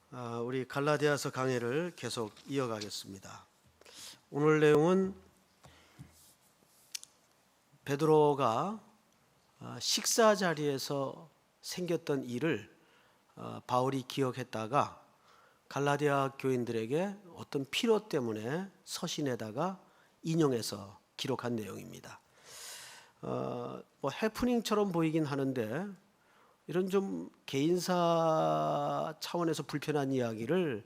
우리 갈라디아서 강해를 계속 이어가겠습니다. 오늘 내용은 베드로가 식사 자리에서 생겼던 일을 바울이 기억했다가 갈라디아 교인들에게 어떤 필요 때문에 서신에다가 인용해서 기록한 내용입니다. 해프닝처럼 보이긴 하는데 이런 좀 개인사 차원에서 불편한 이야기를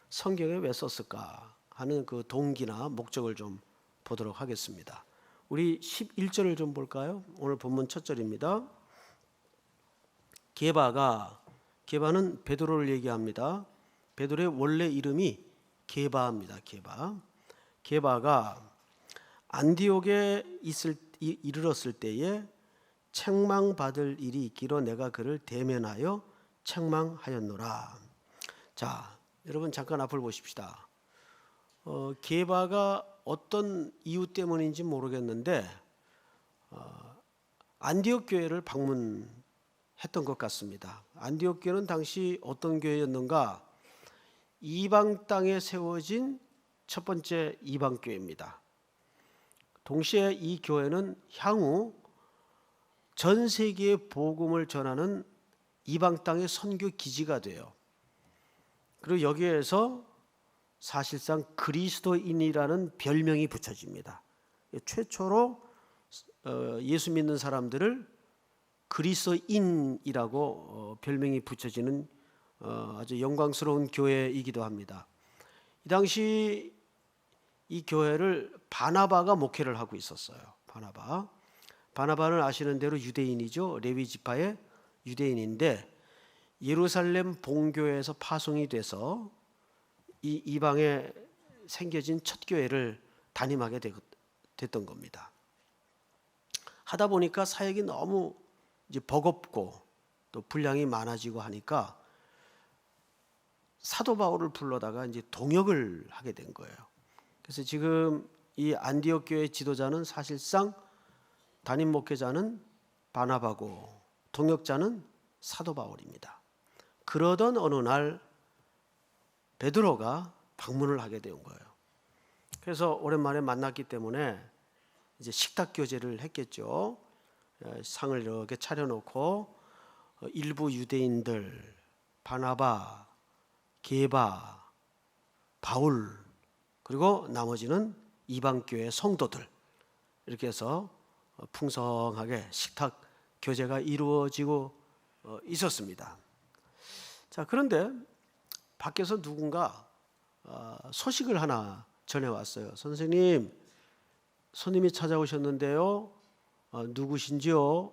성경에 왜 썼을까 하는 그 동기나 목적을 좀 보도록 하겠습니다. 우리 11절을 좀 볼까요? 오늘 본문 첫 절입니다. 게바는 베드로를 얘기합니다. 베드로의 원래 이름이 게바입니다. 게바가 안디옥에 이르렀을 때에 책망받을 일이 있기로 내가 그를 대면하여 책망하였노라. 자, 여러분 잠깐 앞을 보십시다. 게바가 어떤 이유 때문인지 모르겠는데 안디옥 교회를 방문했던 것 같습니다. 안디옥 교회는 당시 어떤 교회였는가? 이방 땅에 세워진 첫 번째 이방 교회입니다. 동시에 이 교회는 향후 전 세계에 복음을 전하는 이방 땅의 선교 기지가 돼요. 그리고 여기에서 사실상 그리스도인이라는 별명이 붙여집니다. 최초로 예수 믿는 사람들을 그리스도인이라고 별명이 붙여지는 아주 영광스러운 교회이기도 합니다. 이 당시 이 교회를 바나바가 목회를 하고 있었어요. 바나바는 아시는 대로 유대인이죠. 레위 지파의 유대인인데 예루살렘 본교회에서 파송이 돼서 이 이방에 생겨진 첫 교회를 담임하게 됐던 겁니다. 하다 보니까 사역이 너무 이제 버겁고 또 분량이 많아지고 하니까 사도 바울을 불러다가 이제 동역을 하게 된 거예요. 그래서 지금 이 안디옥 교회 지도자는 사실상 담임 목회자는 바나바고 동역자는 사도 바울입니다. 그러던 어느 날 베드로가 방문을 하게 된 거예요. 그래서 오랜만에 만났기 때문에 이제 식탁 교제를 했겠죠. 상을 이렇게 차려놓고 일부 유대인들, 바나바, 게바, 바울, 그리고 나머지는 이방교회 성도들 이렇게 해서 풍성하게 식탁 교제가 이루어지고 있었습니다. 자, 그런데 밖에서 누군가 소식을 하나 전해왔어요. 선생님, 손님이 찾아오셨는데요. 누구신지요?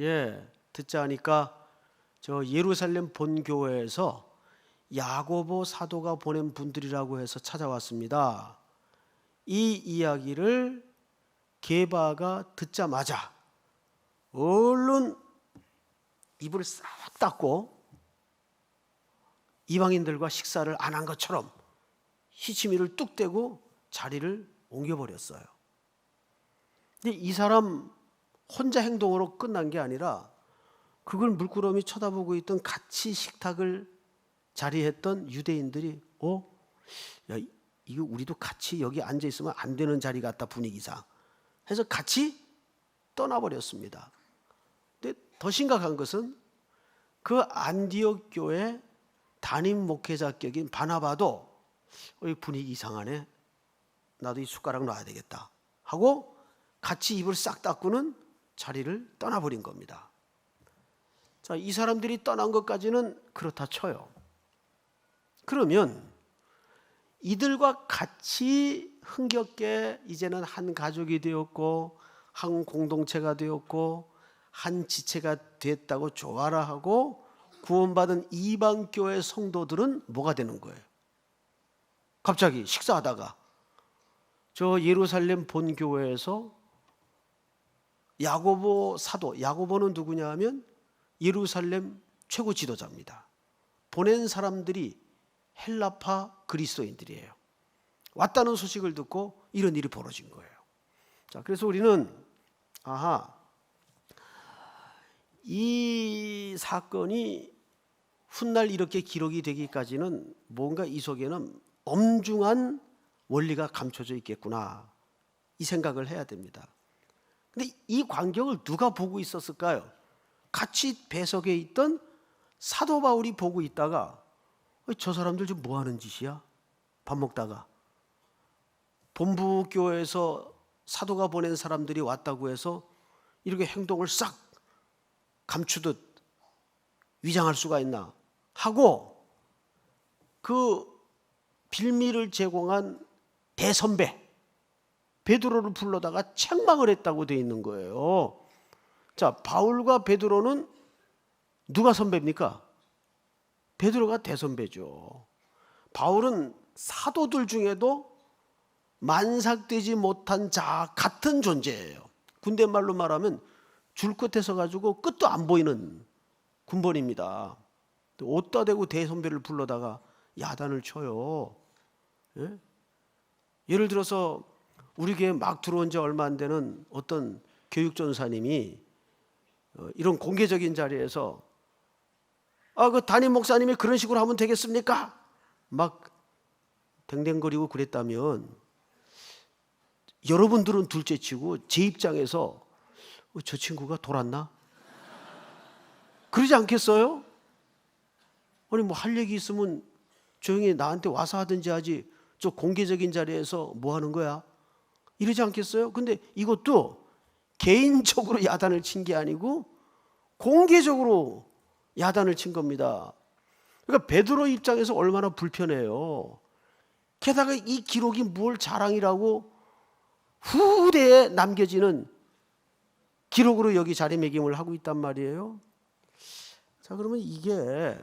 예, 듣자 하니까 저 예루살렘 본교회에서 야고보 사도가 보낸 분들이라고 해서 찾아왔습니다. 이 이야기를 게바가 듣자마자 얼른 입을 싹 닫고 이방인들과 식사를 안 한 것처럼 시치미를 뚝 떼고 자리를 옮겨버렸어요. 근데 이 사람 혼자 행동으로 끝난 게 아니라 그걸 물끄러미 쳐다보고 있던 같이 식탁을 자리했던 유대인들이 야, 이거 우리도 같이 여기 앉아 있으면 안 되는 자리 같다 분위기상 해서 같이 떠나버렸습니다. 근데 더 심각한 것은 그 안디옥 교회 담임 목회자격인 바나바도 이 분위기 이상하네. 나도 이 숟가락 놔야 되겠다 하고 같이 입을 싹 닫고는 자리를 떠나버린 겁니다. 자, 이 사람들이 떠난 것까지는 그렇다 쳐요. 그러면 이들과 같이 흥겹게 이제는 한 가족이 되었고 한 공동체가 되었고 한 지체가 됐다고 좋아라 하고 구원받은 이방교회 성도들은 뭐가 되는 거예요? 갑자기 식사하다가 저 예루살렘 본교회에서 야고보 사도, 야고보는 누구냐 하면 예루살렘 최고 지도자입니다. 보낸 사람들이 헬라파 그리스도인들이에요. 왔다는 소식을 듣고 이런 일이 벌어진 거예요. 자, 그래서 우리는 이 사건이 훗날 이렇게 기록이 되기까지는 뭔가 이 속에는 엄중한 원리가 감춰져 있겠구나, 이 생각을 해야 됩니다. 근데 이 광경을 누가 보고 있었을까요? 같이 배석에 있던 사도 바울이 보고 있다가 저 사람들 지금 뭐 하는 짓이야? 밥 먹다가 본부 교회에서 사도가 보낸 사람들이 왔다고 해서 이렇게 행동을 싹 감추듯 위장할 수가 있나 하고, 그 빌미를 제공한 대선배 베드로를 불러다가 책망을 했다고 되어 있는 거예요. 자, 바울과 베드로는 누가 선배입니까? 베드로가 대선배죠. 바울은 사도들 중에도 만삭되지 못한 자 같은 존재예요. 군대 말로 말하면 줄 끝에 서 가지고 끝도 안 보이는 군번입니다. 어디다 대고 대선배를 불러다가 야단을 쳐요. 예? 예를 들어서 우리 교회 막 들어온 지 얼마 안 되는 어떤 교육전사님이 이런 공개적인 자리에서 그 담임 목사님이 그런 식으로 하면 되겠습니까? 막 댕댕거리고 그랬다면 여러분들은 둘째치고 제 입장에서 저 친구가 돌았나? 그러지 않겠어요? 아니 뭐 할 얘기 있으면 조용히 나한테 와서 하든지 하지, 저 공개적인 자리에서 뭐 하는 거야? 이러지 않겠어요? 근데 이것도 개인적으로 야단을 친 게 아니고 공개적으로 야단을 친 겁니다. 그러니까 베드로 입장에서 얼마나 불편해요. 게다가 이 기록이 뭘 자랑이라고 후대에 남겨지는 기록으로 여기 자리매김을 하고 있단 말이에요. 자, 그러면 이게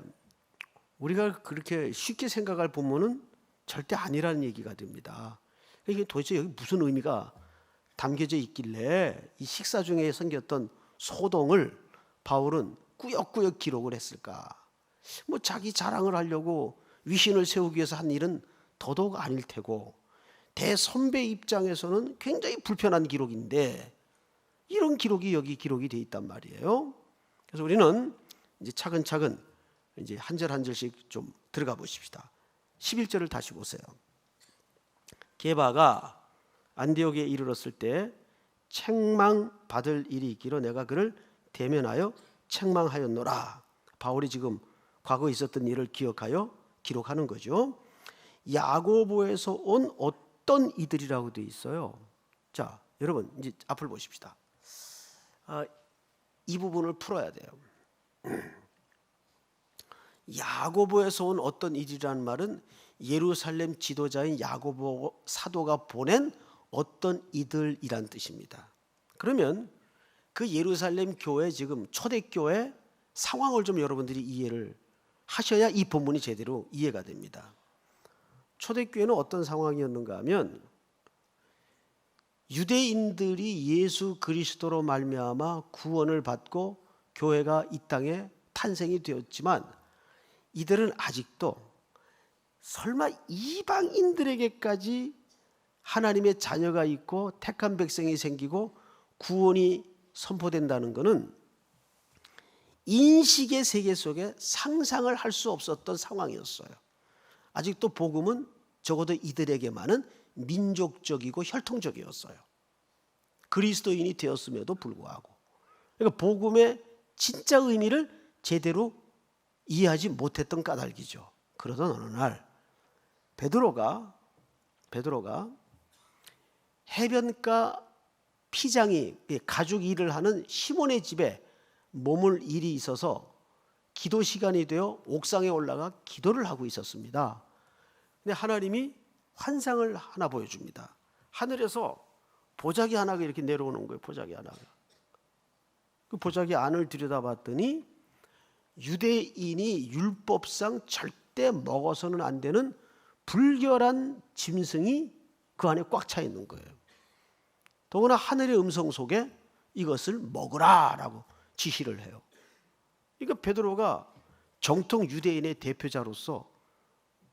우리가 그렇게 쉽게 생각할 부분은 절대 아니라는 얘기가 됩니다. 이게 도대체 여기 무슨 의미가 담겨져 있길래 이 식사 중에 생겼던 소동을 바울은 꾸역꾸역 기록을 했을까? 뭐 자기 자랑을 하려고 위신을 세우기 위해서 한 일은 더더욱 아닐 테고, 대선배 입장에서는 굉장히 불편한 기록인데 이런 기록이 여기 기록이 돼 있단 말이에요. 그래서 우리는 이제 차근차근 이제 한 절 한 절씩 좀 들어가 보십시다. 11절을 다시 보세요. 게바가 안디옥에 이르렀을 때 책망받을 일이 있기로 내가 그를 대면하여 책망하였노라. 바울이 지금 과거에 있었던 일을 기억하여 기록하는 거죠. 야고보에서 온 어떤 이들이라고 되어 있어요. 자, 여러분 이제 앞을 보십시다. 이 부분을 풀어야 돼요. 야고보에서 온 어떤 이들이라는 말은 예루살렘 지도자인 야고보 사도가 보낸 어떤 이들이란 뜻입니다. 그러면 그 예루살렘 교회, 지금 초대교회 상황을 좀 여러분들이 이해를 하셔야 이 본문이 제대로 이해가 됩니다. 초대교회는 어떤 상황이었는가 하면 유대인들이 예수 그리스도로 말미암아 구원을 받고 교회가 이 땅에 탄생이 되었지만 이들은 아직도 설마 이방인들에게까지 하나님의 자녀가 있고 택한 백성이 생기고 구원이 선포된다는 것은 인식의 세계 속에 상상을 할 수 없었던 상황이었어요. 아직도 복음은 적어도 이들에게만은 민족적이고 혈통적이었어요. 그리스도인이 되었음에도 불구하고. 그러니까 복음의 진짜 의미를 제대로 이해하지 못했던 까닭이죠. 그러던 어느 날 베드로가 해변가 피장이 가죽 일을 하는 시몬의 집에 머물 일이 있어서 기도 시간이 되어 옥상에 올라가 기도를 하고 있었습니다. 근데 하나님이 환상을 하나 보여줍니다. 하늘에서 보자기 하나가 이렇게 내려오는 거예요. 보자기 하나가. 그 보자기 안을 들여다봤더니 유대인이 율법상 절대 먹어서는 안 되는 불결한 짐승이 그 안에 꽉 차 있는 거예요. 더구나 하늘의 음성 속에 이것을 먹으라라고 지시를 해요. 그러니까 베드로가 정통 유대인의 대표자로서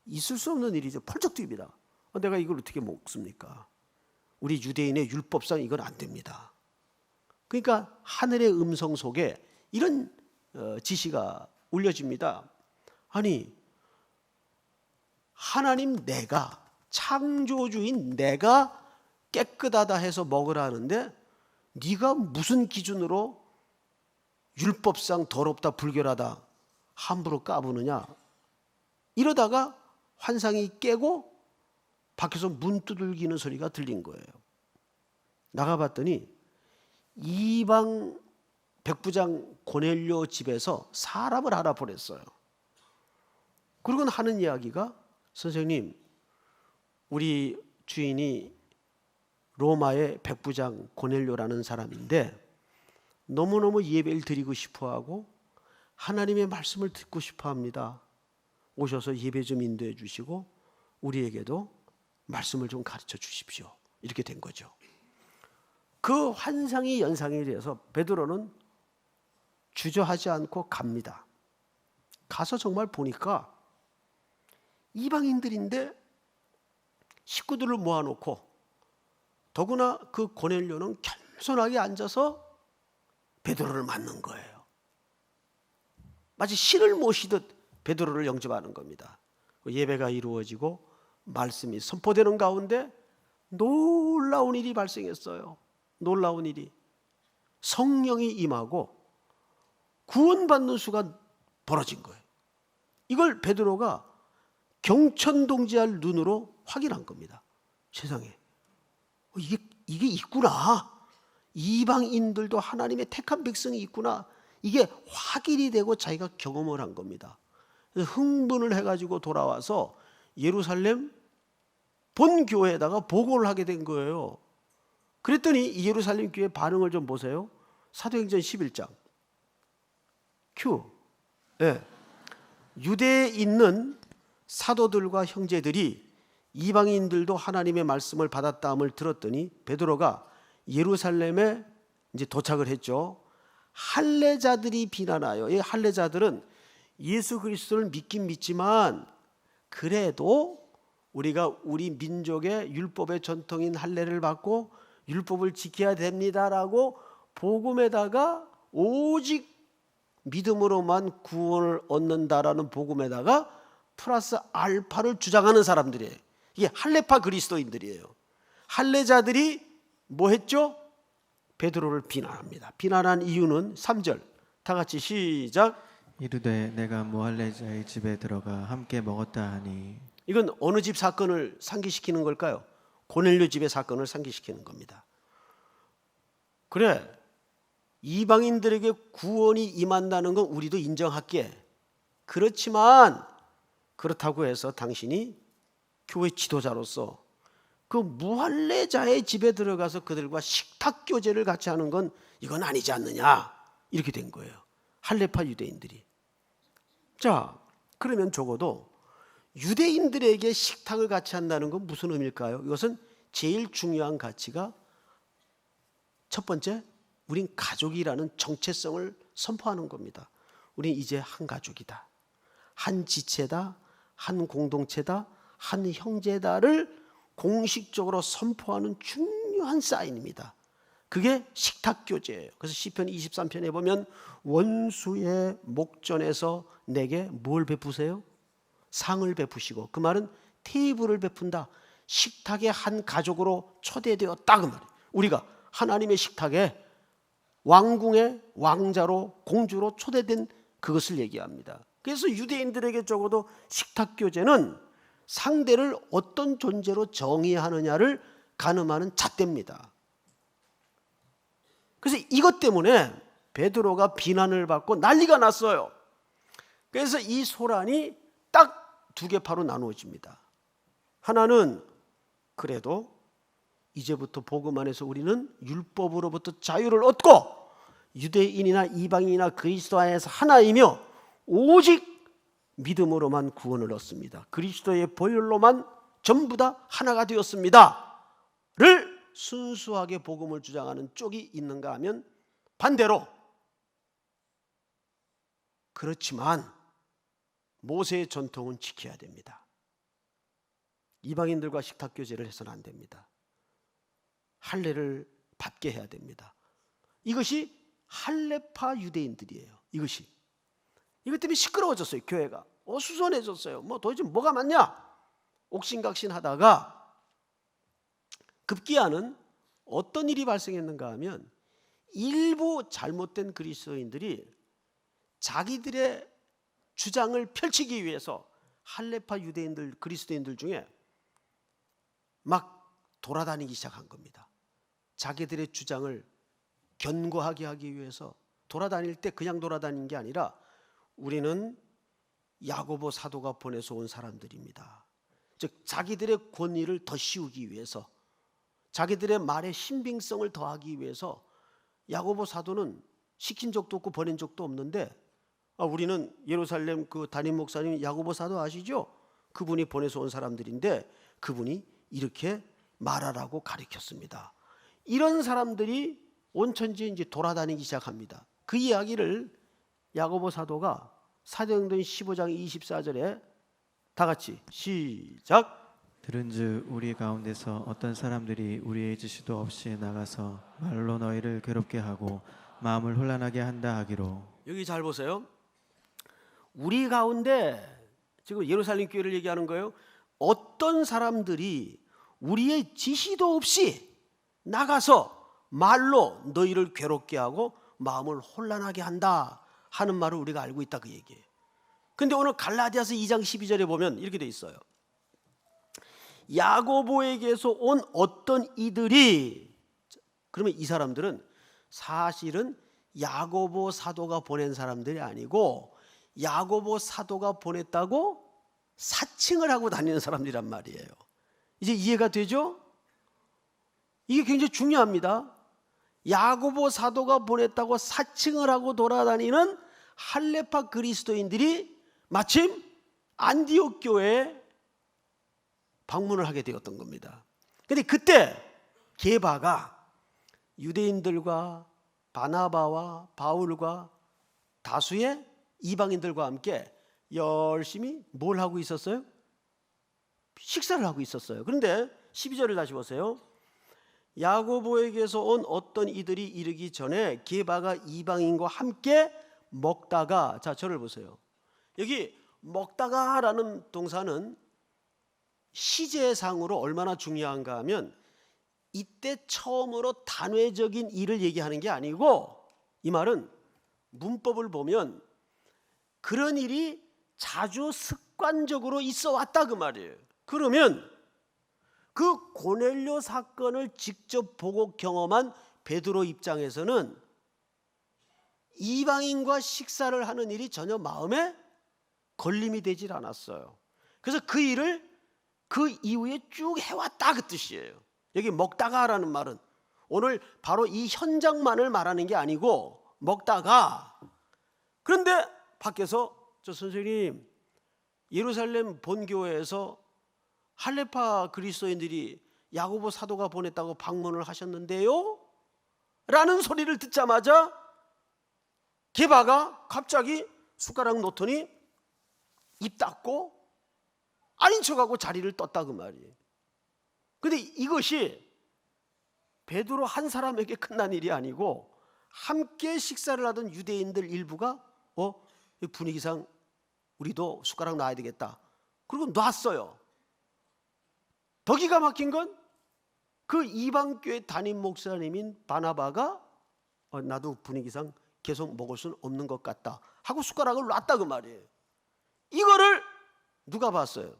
있을 수 없는 일이죠. 펄쩍 뛰입니다. 내가 이걸 어떻게 먹습니까? 우리 유대인의 율법상 이건 안 됩니다. 그러니까 하늘의 음성 속에 이런 지시가 울려집니다. 아니, 하나님 내가, 창조주인 내가 깨끗하다 해서 먹으라 하는데 네가 무슨 기준으로 율법상 더럽다, 불결하다 함부로 까부느냐. 이러다가 환상이 깨고 밖에서 문 두들기는 소리가 들린 거예요. 나가봤더니 이방 백부장 고넬료 집에서 사람을 하나 보냈어요. 그리고는 하는 이야기가, 선생님, 우리 주인이 로마의 백부장 고넬료라는 사람인데 너무너무 예배를 드리고 싶어하고 하나님의 말씀을 듣고 싶어합니다. 오셔서 예배 좀 인도해 주시고 우리에게도 말씀을 좀 가르쳐 주십시오. 이렇게 된 거죠. 그 환상이 연상이 돼서 베드로는 주저하지 않고 갑니다. 가서 정말 보니까 이방인들인데 식구들을 모아놓고, 더구나 그 고넬료는 겸손하게 앉아서 베드로를 맞는 거예요. 마치 신을 모시듯 베드로를 영접하는 겁니다. 예배가 이루어지고 말씀이 선포되는 가운데 놀라운 일이 발생했어요. 놀라운 일이, 성령이 임하고 구원받는 수가 벌어진 거예요. 이걸 베드로가 경천동지할 눈으로 확인한 겁니다. 세상에 이게 있구나. 이방인들도 하나님의 택한 백성이 있구나. 이게 확인이 되고 자기가 경험을 한 겁니다. 그래서 흥분을 해가지고 돌아와서 예루살렘 본 교회에다가 보고를 하게 된 거예요. 그랬더니 이 예루살렘 교회 반응을 좀 보세요. 사도행전 11장 큐. 네. 유대에 있는 사도들과 형제들이 이방인들도 하나님의 말씀을 받았다함을 들었더니 베드로가 예루살렘에 이제 도착을 했죠. 할례자들이 비난하여, 이 할례자들은 예수 그리스도를 믿긴 믿지만 그래도 우리가 우리 민족의 율법의 전통인 할례를 받고 율법을 지켜야 됩니다라고 복음에다가 오직 믿음으로만 구원을 얻는다라는 복음에다가 플러스 알파를 주장하는 사람들이에요. 이게 할례파 그리스도인들이에요. 할례자들이 뭐 했죠? 베드로를 비난합니다. 비난한 이유는 3절 다 같이 시작. 이르되 내가 무할례자의 집에 들어가 함께 먹었다 하니. 이건 어느 집 사건을 상기시키는 걸까요? 고넬료 집의 사건을 상기시키는 겁니다. 그래, 이방인들에게 구원이 임한다는 건 우리도 인정할게. 그렇지만 그렇다고 해서 당신이 교회 지도자로서 그 무할례자의 집에 들어가서 그들과 식탁 교제를 같이 하는 건 이건 아니지 않느냐, 이렇게 된 거예요. 할례파 유대인들이. 자, 그러면 적어도 유대인들에게 식탁을 같이 한다는 건 무슨 의미일까요? 이것은 제일 중요한 가치가 첫 번째, 우린 가족이라는 정체성을 선포하는 겁니다. 우린 이제 한 가족이다, 한 지체다, 한 공동체다, 한 형제다를 공식적으로 선포하는 중요한 사인입니다. 그게 식탁교제예요. 그래서 시편 23편에 보면 원수의 목전에서 내게 뭘 베푸세요? 상을 베푸시고, 그 말은 테이블을 베푼다. 식탁의 한 가족으로 초대되었다 그 말이에요. 우리가 하나님의 식탁에 왕궁의 왕자로 공주로 초대된 그것을 얘기합니다. 그래서 유대인들에게 적어도 식탁교제는 상대를 어떤 존재로 정의하느냐를 가늠하는 잣대입니다. 그래서 이것 때문에 베드로가 비난을 받고 난리가 났어요. 그래서 이 소란이 딱 두 개파로 나누어집니다. 하나는 그래도 이제부터 복음 안에서 우리는 율법으로부터 자유를 얻고 유대인이나 이방인이나 그리스도 안에서 하나이며 오직 믿음으로만 구원을 얻습니다. 그리스도의 보혈로만 전부 다 하나가 되었습니다 를 순수하게 복음을 주장하는 쪽이 있는가 하면 반대로, 그렇지만 모세의 전통은 지켜야 됩니다. 이방인들과 식탁교제를 해서는 안 됩니다. 할례를 받게 해야 됩니다. 이것이 할례파 유대인들이에요. 이것 때문에 시끄러워졌어요, 교회가. 어수선해졌어요. 뭐 도대체 뭐가 맞냐? 옥신각신 하다가 급기야는 어떤 일이 발생했는가 하면 일부 잘못된 그리스도인들이 자기들의 주장을 펼치기 위해서 할레파 유대인들, 그리스도인들 중에 막 돌아다니기 시작한 겁니다. 자기들의 주장을 견고하게 하기 위해서 돌아다닐 때 그냥 돌아다닌 게 아니라 우리는 야고보 사도가 보내서 온 사람들입니다. 즉 자기들의 권위를 더 씌우기 위해서, 자기들의 말의 신빙성을 더하기 위해서 야고보 사도는 시킨 적도 없고 보낸 적도 없는데 우리는 예루살렘 그 담임 목사님 야고보 사도 아시죠? 그분이 보내서 온 사람들인데 그분이 이렇게 말하라고 가르쳤습니다. 이런 사람들이 온 천지에 이제 돌아다니기 시작합니다. 그 이야기를 야고보 사도가 사도행전 15장 24절에 다 같이 시작. 들은즉 우리 가운데서 어떤 사람들이 우리의 지시도 없이 나가서 말로 너희를 괴롭게 하고 마음을 혼란하게 한다 하기로. 여기 잘 보세요. 우리 가운데 지금 예루살렘 교회를 얘기하는 거예요. 어떤 사람들이 우리의 지시도 없이 나가서 말로 너희를 괴롭게 하고 마음을 혼란하게 한다 하는 말을 우리가 알고 있다 그 얘기예요. 근데 오늘 갈라디아서 2장 12절에 보면 이렇게 돼 있어요. 야고보에게서 온 어떤 이들이, 그러면 이 사람들은 사실은 야고보 사도가 보낸 사람들이 아니고 야고보 사도가 보냈다고 사칭을 하고 다니는 사람들이란 말이에요. 이제 이해가 되죠? 이게 굉장히 중요합니다. 야고보 사도가 보냈다고 사칭을 하고 돌아다니는 할레파 그리스도인들이 마침 안디옥 교회에 방문을 하게 되었던 겁니다. 그런데 그때 게바가 유대인들과 바나바와 바울과 다수의 이방인들과 함께 열심히 뭘 하고 있었어요? 식사를 하고 있었어요. 그런데 12절을 다시 보세요. 야고보에게서 온 어떤 이들이 이르기 전에 게바가 이방인과 함께 먹다가, 자 저를 보세요. 여기 먹다가라는 동사는 시제상으로 얼마나 중요한가 하면 이때 처음으로 단회적인 일을 얘기하는 게 아니고, 이 말은 문법을 보면 그런 일이 자주 습관적으로 있어 왔다 그 말이에요. 그러면 그 고넬료 사건을 직접 보고 경험한 베드로 입장에서는 이방인과 식사를 하는 일이 전혀 마음에 걸림이 되질 않았어요. 그래서 그 일을 그 이후에 쭉 해왔다 그 뜻이에요. 여기 먹다가라는 말은 오늘 바로 이 현장만을 말하는 게 아니고 먹다가, 그런데 밖에서 저 선생님 예루살렘 본교회에서 할레파 그리스도인들이 야고보 사도가 보냈다고 방문을 하셨는데요? 라는 소리를 듣자마자 게바가 갑자기 숟가락 놓더니 입 닫고 아닌 척하고 자리를 떴다 그 말이에요. 그런데 이것이 베드로 한 사람에게 끝난 일이 아니고 함께 식사를 하던 유대인들 일부가 분위기상 우리도 숟가락 놔야 되겠다, 그리고 놨어요. 더 기가 막힌 건 그 이방교회 담임 목사님인 바나바가 나도 분위기상 계속 먹을 수는 없는 것 같다 하고 숟가락을 놨다 그 말이에요. 이거를 누가 봤어요?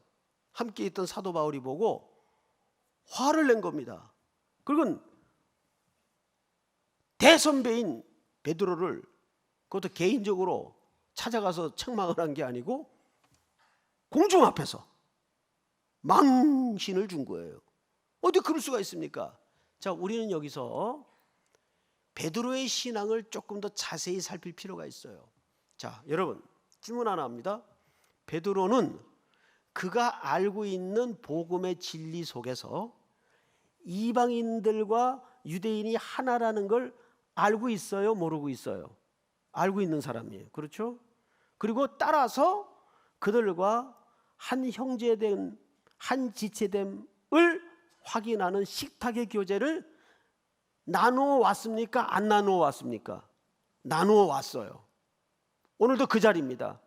함께 있던 사도 바울이 보고 화를 낸 겁니다. 그리고 대선배인 베드로를 그것도 개인적으로 찾아가서 책망을 한 게 아니고 공중 앞에서 망신을 준 거예요. 어떻게 그럴 수가 있습니까? 자, 우리는 여기서 베드로의 신앙을 조금 더 자세히 살필 필요가 있어요. 자, 여러분 질문 하나 합니다. 베드로는 그가 알고 있는 복음의 진리 속에서 이방인들과 유대인이 하나라는 걸 알고 있어요? 모르고 있어요? 알고 있는 사람이에요. 그렇죠? 그리고 따라서 그들과 한 형제됨, 한 지체됨을 확인하는 식탁의 교제를 나누어 왔습니까? 안 나누어 왔습니까? 나누어 왔어요. 오늘도 그 자리입니다.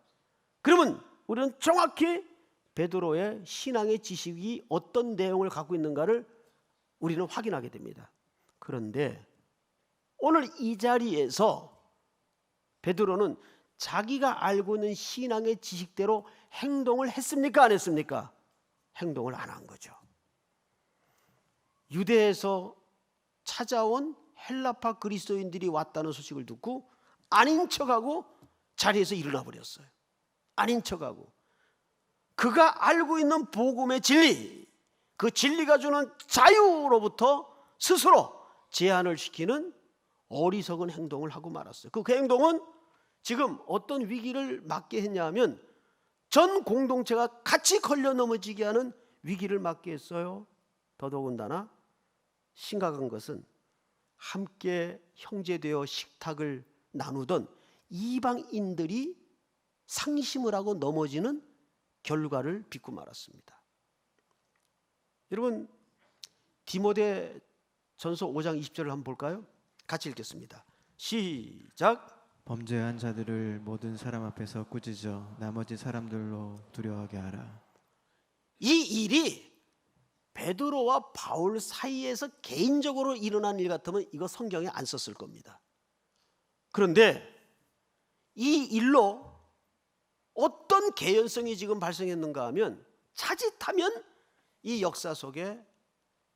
그러면 우리는 정확히 베드로의 신앙의 지식이 어떤 내용을 갖고 있는가를 우리는 확인하게 됩니다. 그런데 오늘 이 자리에서 베드로는 자기가 알고 있는 신앙의 지식대로 행동을 했습니까? 안 했습니까? 행동을 안 한 거죠. 유대에서 찾아온 헬라파 그리스도인들이 왔다는 소식을 듣고 아닌 척하고 자리에서 일어나 버렸어요. 아닌 척하고 그가 알고 있는 복음의 진리, 그 진리가 주는 자유로부터 스스로 제한을 시키는 어리석은 행동을 하고 말았어요. 그 행동은 지금 어떤 위기를 맞게 했냐면 전 공동체가 같이 걸려 넘어지게 하는 위기를 맞게 했어요. 더더군다나 심각한 것은 함께 형제되어 식탁을 나누던 이방인들이 상심을 하고 넘어지는 결과를 빚고 말았습니다. 여러분, 디모데 전서 5장 20절을 한번 볼까요? 같이 읽겠습니다. 시작. 범죄한 자들을 모든 사람 앞에서 꾸짖어 나머지 사람들로 두려워하게 하라. 이 일이 베드로와 바울 사이에서 개인적으로 일어난 일 같으면 이거 성경에 안 썼을 겁니다. 그런데 이 일로 어떤 개연성이 지금 발생했는가 하면 자칫하면 이 역사 속에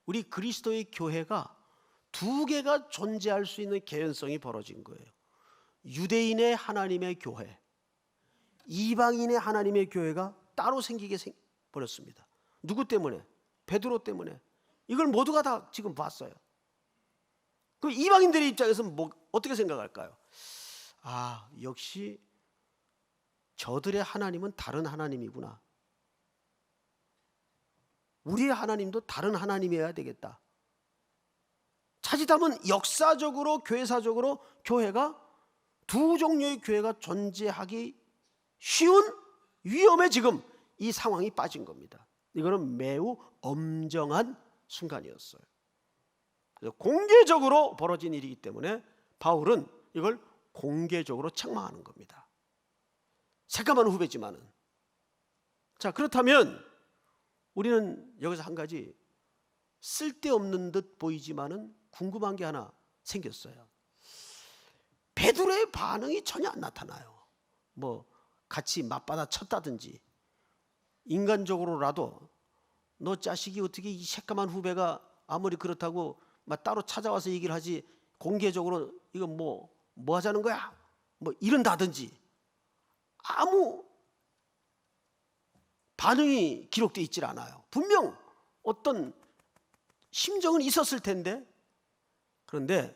우리 그리스도의 교회가 두 개가 존재할 수 있는 개연성이 벌어진 거예요. 유대인의 하나님의 교회, 이방인의 하나님의 교회가 따로 생기게 버렸습니다. 누구 때문에? 베드로 때문에. 이걸 모두가 다 지금 봤어요. 그 이방인들의 입장에서는 어떻게 생각할까요? 아, 역시 저들의 하나님은 다른 하나님이구나. 우리의 하나님도 다른 하나님이어야 되겠다. 자칫하면 역사적으로 교회사적으로 교회가 두 종류의 교회가 존재하기 쉬운 위험에 지금 이 상황이 빠진 겁니다. 이거는 매우 엄정한 순간이었어요. 그래서 공개적으로 벌어진 일이기 때문에 바울은 이걸 공개적으로 책망하는 겁니다. 새까만 후배지만은. 자, 그렇다면 우리는 여기서 한 가지 쓸데없는 듯 보이지만은 궁금한 게 하나 생겼어요. 베드로의 반응이 전혀 안 나타나요. 뭐 같이 맞받아 쳤다든지 인간적으로라도 너 자식이 어떻게 이 새까만 후배가 아무리 그렇다고 막 따로 찾아와서 얘기를 하지 공개적으로 이건 뭐 하자는 거야? 뭐 이런다든지 아무 반응이 기록되어 있질 않아요. 분명 어떤 심정은 있었을 텐데. 그런데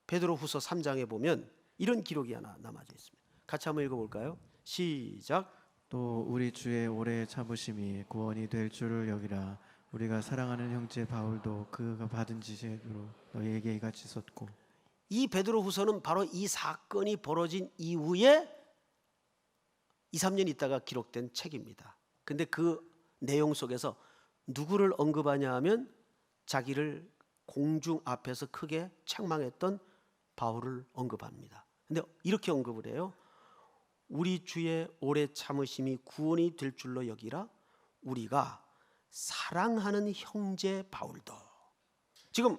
베드로후서 3장에 보면 이런 기록이 하나 남아져 있습니다. 같이 한번 읽어볼까요? 시작. 또 우리 주의 오래 참으심이 구원이 될 줄을 여기라. 우리가 사랑하는 형제 바울도 그가 받은 지식으로 너희에게 이같이 썼고. 이 베드로후서는 바로 이 사건이 벌어진 이후에 2, 3년 있다가 기록된 책입니다. 근데 그 내용 속에서 누구를 언급하냐 하면 자기를 공중 앞에서 크게 책망했던 바울을 언급합니다. 근데 이렇게 언급을 해요. 우리 주의 오래 참으심이 구원이 될 줄로 여기라. 우리가 사랑하는 형제 바울도. 지금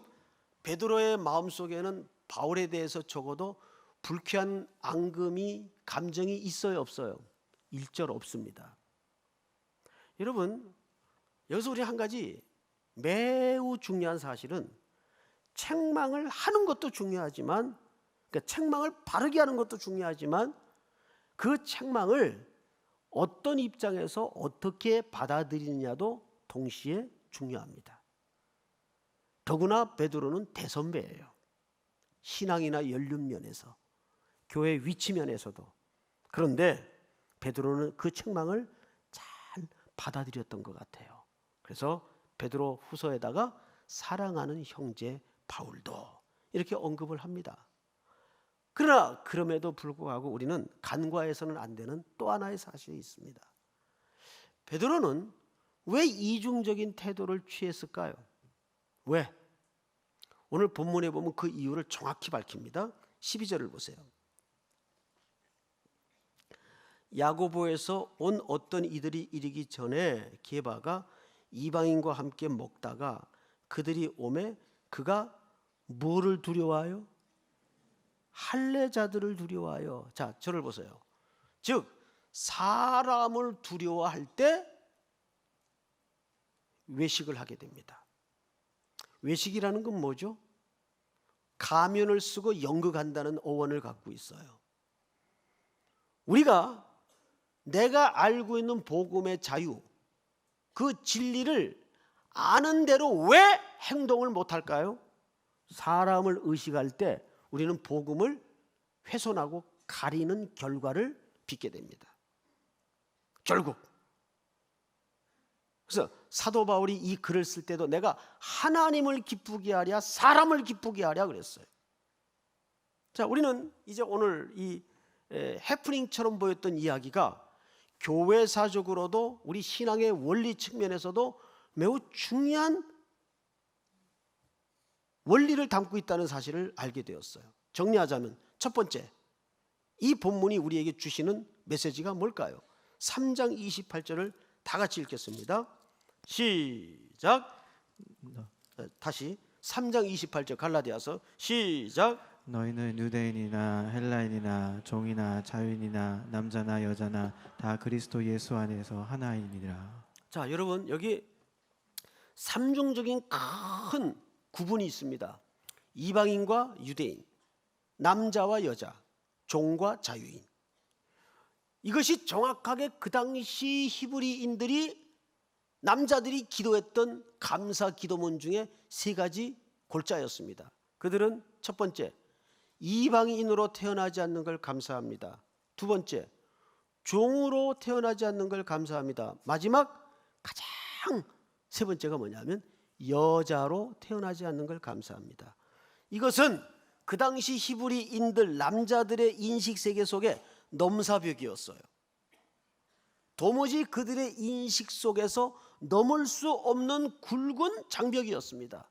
베드로의 마음속에는 바울에 대해서 적어도 불쾌한 앙금이 감정이 있어요, 없어요? 일절 없습니다. 여러분, 여기서 우리 한 가지 매우 중요한 사실은 책망을 하는 것도 중요하지만, 그러니까 책망을 바르게 하는 것도 중요하지만 그 책망을 어떤 입장에서 어떻게 받아들이느냐도 동시에 중요합니다. 더구나 베드로는 대선배예요. 신앙이나 연륜 면에서, 교회 위치 면에서도. 그런데 베드로는 그 책망을 잘 받아들였던 것 같아요. 그래서 베드로 후서에다가 사랑하는 형제 바울도 이렇게 언급을 합니다. 그러나 그럼에도 불구하고 우리는 간과해서는 안 되는 또 하나의 사실이 있습니다. 베드로는 왜 이중적인 태도를 취했을까요? 왜? 오늘 본문에 보면 그 이유를 정확히 밝힙니다. 12절을 보세요. 야고보에서 온 어떤 이들이 이르기 전에 게바가 이방인과 함께 먹다가 그들이 오매 그가 뭐를 두려워하여? 할례자들을 두려워하여. 자, 저를 보세요. 즉 사람을 두려워할 때 외식을 하게 됩니다. 외식이라는 건 뭐죠? 가면을 쓰고 연극한다는 어원을 갖고 있어요. 우리가 내가 알고 있는 복음의 자유, 그 진리를 아는 대로 왜 행동을 못할까요? 사람을 의식할 때 우리는 복음을 훼손하고 가리는 결과를 빚게 됩니다. 결국 그래서 사도 바울이 이 글을 쓸 때도 내가 하나님을 기쁘게 하랴 사람을 기쁘게 하랴 그랬어요. 자, 우리는 이제 오늘 이 해프닝처럼 보였던 이야기가 교회사적으로도 우리 신앙의 원리 측면에서도 매우 중요한 원리를 담고 있다는 사실을 알게 되었어요. 정리하자면 첫 번째, 이 본문이 우리에게 주시는 메시지가 뭘까요? 3장 28절을 다 같이 읽겠습니다. 시작. 다시 3장 28절 갈라디아서 시작. 너희는 유대인이나 헬라인이나 종이나 자유인이나 남자나 여자나 다 그리스도 예수 안에서 하나이니라. 자, 여러분 여기 삼중적인 큰 구분이 있습니다. 이방인과 유대인, 남자와 여자, 종과 자유인. 이것이 정확하게 그 당시 히브리인들이 남자들이 기도했던 감사 기도문 중에 세 가지 골자였습니다. 그들은 첫 번째, 이방인으로 태어나지 않는 걸 감사합니다. 두 번째, 종으로 태어나지 않는 걸 감사합니다. 마지막 가장 세 번째가 뭐냐면 여자로 태어나지 않는 걸 감사합니다. 이것은 그 당시 히브리인들 남자들의 인식 세계 속에 넘사벽이었어요. 도무지 그들의 인식 속에서 넘을 수 없는 굵은 장벽이었습니다.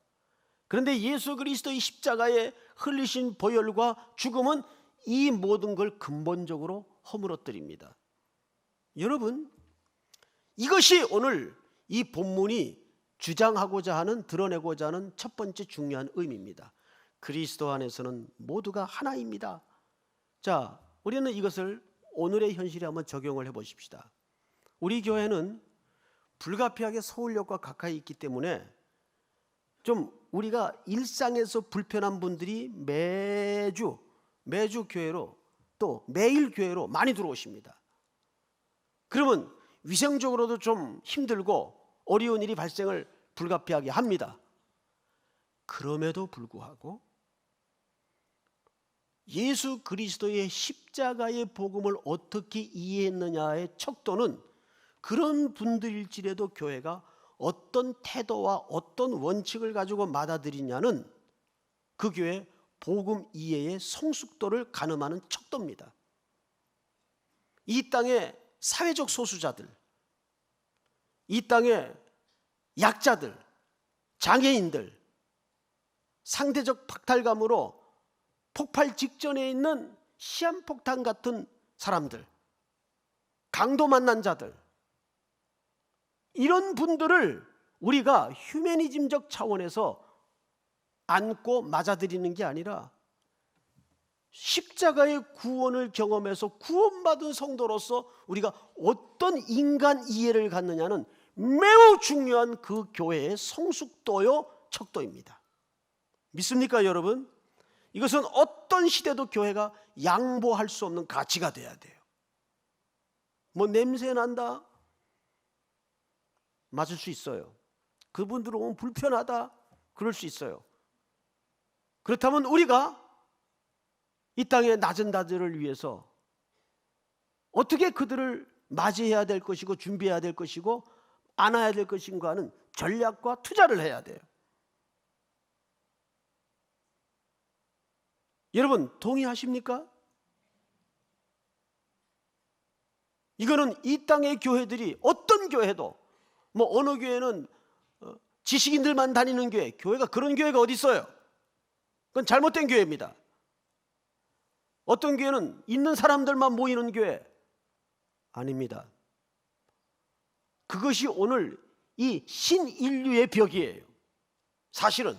그런데 예수 그리스도의 십자가에 흘리신 보혈과 죽음은 이 모든 걸 근본적으로 허물어뜨립니다. 여러분, 이것이 오늘 이 본문이 주장하고자 하는, 드러내고자 하는 첫 번째 중요한 의미입니다. 그리스도 안에서는 모두가 하나입니다. 자, 우리는 이것을 오늘의 현실에 한번 적용을 해보십시다. 우리 교회는 불가피하게 서울역과 가까이 있기 때문에 좀 우리가 일상에서 불편한 분들이 매주 교회로 또 매일 교회로 많이 들어오십니다. 그러면 위생적으로도 좀 힘들고 어려운 일이 발생을 불가피하게 합니다. 그럼에도 불구하고 예수 그리스도의 십자가의 복음을 어떻게 이해했느냐의 척도는 그런 분들일지라도 교회가 어떤 태도와 어떤 원칙을 가지고 받아들이냐는 그 교회의 복음 이해의 성숙도를 가늠하는 척도입니다. 이 땅의 사회적 소수자들, 이 땅의 약자들, 장애인들, 상대적 박탈감으로 폭발 직전에 있는 시한폭탄 같은 사람들, 강도 만난 자들, 이런 분들을 우리가 휴머니즘적 차원에서 안고 맞아들이는 게 아니라 십자가의 구원을 경험해서 구원받은 성도로서 우리가 어떤 인간 이해를 갖느냐는 매우 중요한 그 교회의 성숙도요 척도입니다. 믿습니까 여러분? 이것은 어떤 시대도 교회가 양보할 수 없는 가치가 돼야 돼요. 뭐 냄새 난다? 맞을 수 있어요. 그분들 오면 불편하다? 그럴 수 있어요. 그렇다면 우리가 이 땅의 낮은 자들을 위해서 어떻게 그들을 맞이해야 될 것이고 준비해야 될 것이고 안아야 될 것인가는 전략과 투자를 해야 돼요. 여러분 동의하십니까? 이거는 이 땅의 교회들이 어떤 교회도 뭐 어느 교회는 지식인들만 다니는 교회가 그런 교회가 어디 있어요? 그건 잘못된 교회입니다. 어떤 교회는 있는 사람들만 모이는 교회, 아닙니다. 그것이 오늘 이 신인류의 벽이에요. 사실은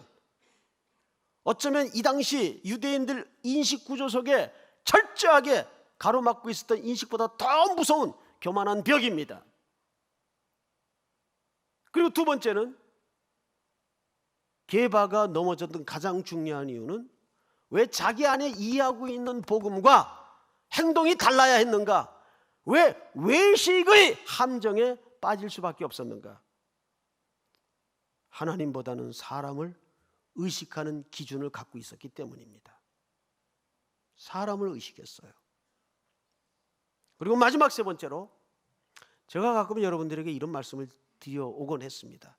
어쩌면 이 당시 유대인들 인식 구조 속에 철저하게 가로막고 있었던 인식보다 더 무서운 교만한 벽입니다. 그리고 두 번째는 게바가 넘어졌던 가장 중요한 이유는 왜 자기 안에 이해하고 있는 복음과 행동이 달라야 했는가? 왜 외식의 함정에 빠질 수밖에 없었는가? 하나님보다는 사람을 의식하는 기준을 갖고 있었기 때문입니다. 사람을 의식했어요. 그리고 마지막 세 번째로 제가 가끔 여러분들에게 이런 말씀을 드려오곤 했습니다.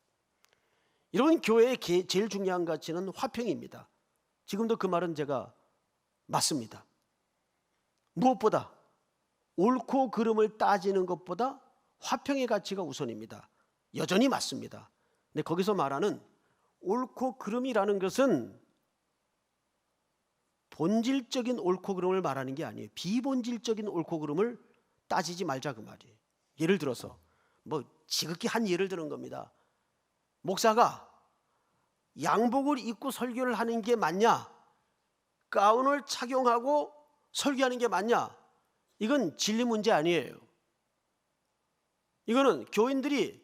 여러분, 교회의 제일 중요한 가치는 화평입니다. 지금도 그 말은 제가 맞습니다. 무엇보다 옳고 그름을 따지는 것보다 화평의 가치가 우선입니다. 여전히 맞습니다. 근데 거기서 말하는 옳고 그름이라는 것은 본질적인 옳고 그름을 말하는 게 아니에요. 비본질적인 옳고 그름을 따지지 말자 그 말이에요. 예를 들어서 뭐 지극히 한 예를 드는 겁니다. 목사가 양복을 입고 설교를 하는 게 맞냐? 가운을 착용하고 설교하는 게 맞냐? 이건 진리 문제 아니에요. 이거는 교인들이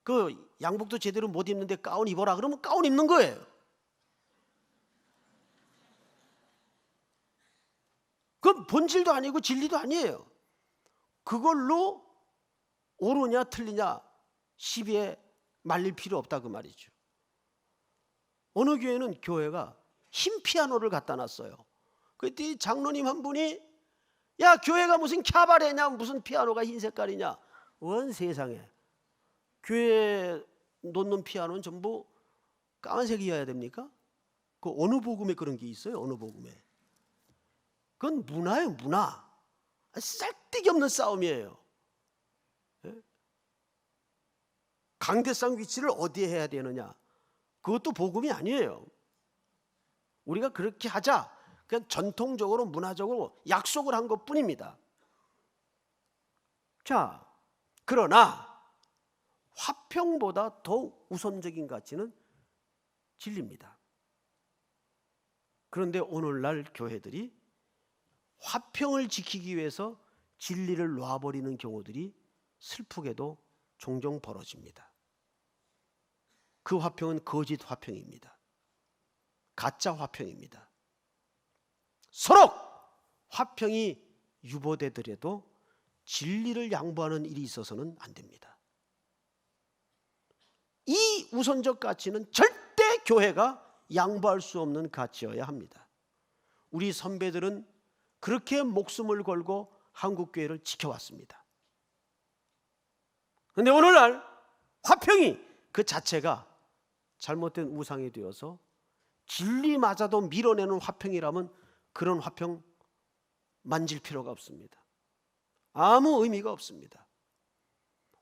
그 양복도 제대로 못 입는데 가운 입어라 그러면 가운 입는 거예요. 그건 본질도 아니고 진리도 아니에요. 그걸로 옳으냐 틀리냐 시비에 말릴 필요 없다 그 말이죠. 어느 교회는 교회가 흰 피아노를 갖다 놨어요. 그때 장로님 한 분이 야, 교회가 무슨 캬바레냐, 무슨 피아노가 흰 색깔이냐. 원 세상에, 교회에 놓는 피아노는 전부 까만색이어야 됩니까? 그 어느 복음에 그런 게 있어요? 어느 복음에? 그건 문화예요, 문화. 쌀데기 없는 싸움이에요. 강대상 위치를 어디에 해야 되느냐, 그것도 복음이 아니에요. 우리가 그렇게 하자, 그냥 전통적으로 문화적으로 약속을 한 것뿐입니다. 자, 그러나 화평보다 더 우선적인 가치는 진리입니다. 그런데 오늘날 교회들이 화평을 지키기 위해서 진리를 놔버리는 경우들이 슬프게도 종종 벌어집니다. 그 화평은 거짓 화평입니다. 가짜 화평입니다. 서로 화평이 유보되더라도 진리를 양보하는 일이 있어서는 안 됩니다. 이 우선적 가치는 절대 교회가 양보할 수 없는 가치여야 합니다. 우리 선배들은 그렇게 목숨을 걸고 한국교회를 지켜왔습니다. 그런데 오늘날 화평이 그 자체가 잘못된 우상이 되어서 진리마저도 밀어내는 화평이라면 그런 화평 만질 필요가 없습니다. 아무 의미가 없습니다.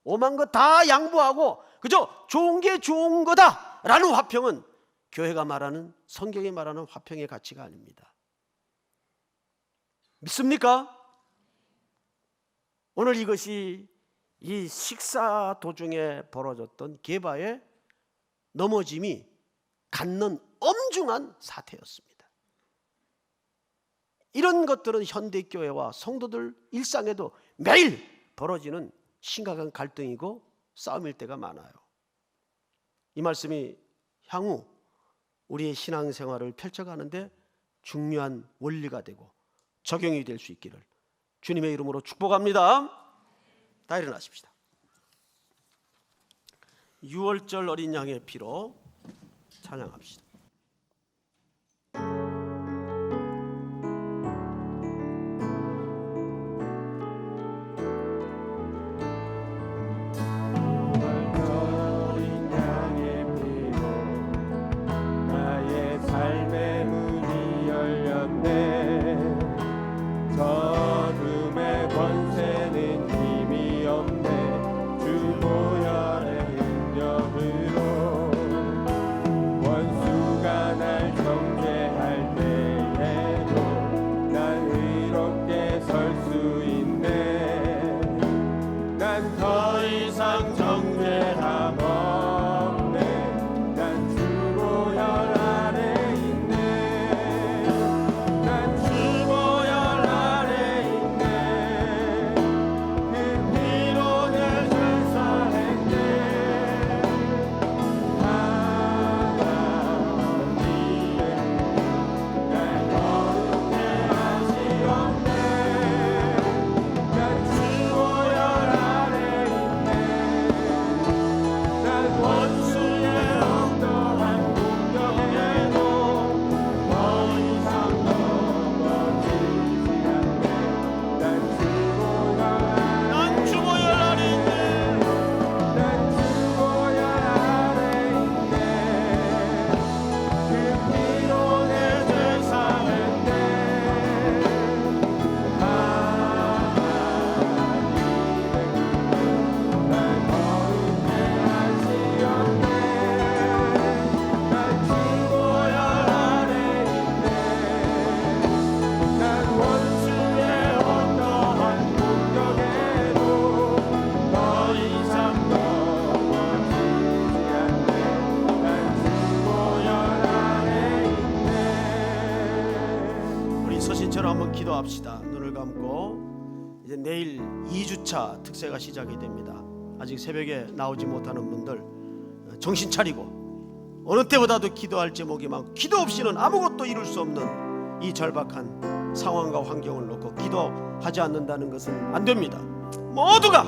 오만 거 다 양보하고 그저 좋은 게 좋은 거다라는 화평은 교회가 말하는, 성경이 말하는 화평의 가치가 아닙니다. 믿습니까? 오늘 이것이 이 식사 도중에 벌어졌던 게바의 넘어짐이 갖는 엄중한 사태였습니다. 이런 것들은 현대교회와 성도들 일상에도 매일 벌어지는 심각한 갈등이고 싸움일 때가 많아요. 이 말씀이 향후 우리의 신앙생활을 펼쳐가는데 중요한 원리가 되고 적용이 될 수 있기를 주님의 이름으로 축복합니다. 다 일어나십시다. 6월절 어린 양의 피로 찬양합시다. 원수 기도합시다. 눈을 감고 이제 내일 2주차 특세가 시작이 됩니다. 아직 새벽에 나오지 못하는 분들 정신 차리고 어느 때보다도 기도할 제목이 많고 기도 없이는 아무것도 이룰 수 없는 이 절박한 상황과 환경을 놓고 기도하지 않는다는 것은 안 됩니다. 모두가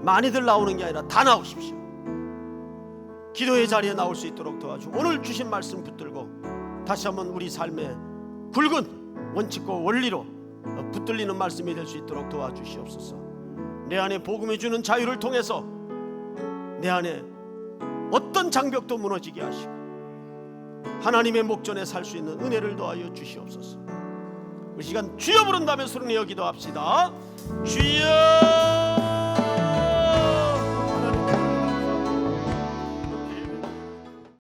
많이들 나오는 게 아니라 다 나오십시오. 기도의 자리에 나올 수 있도록 도와주고 오늘 주신 말씀 붙들고 다시 한번 우리 삶의 굵은 원칙과 원리로 붙들리는 말씀이 될 수 있도록 도와주시옵소서. 내 안에 복음이 주는 자유를 통해서 내 안에 어떤 장벽도 무너지게 하시고 하나님의 목전에 살 수 있는 은혜를 더하여 주시옵소서. 이 시간 주여 부른다며 소리내어 기도합시다. 주여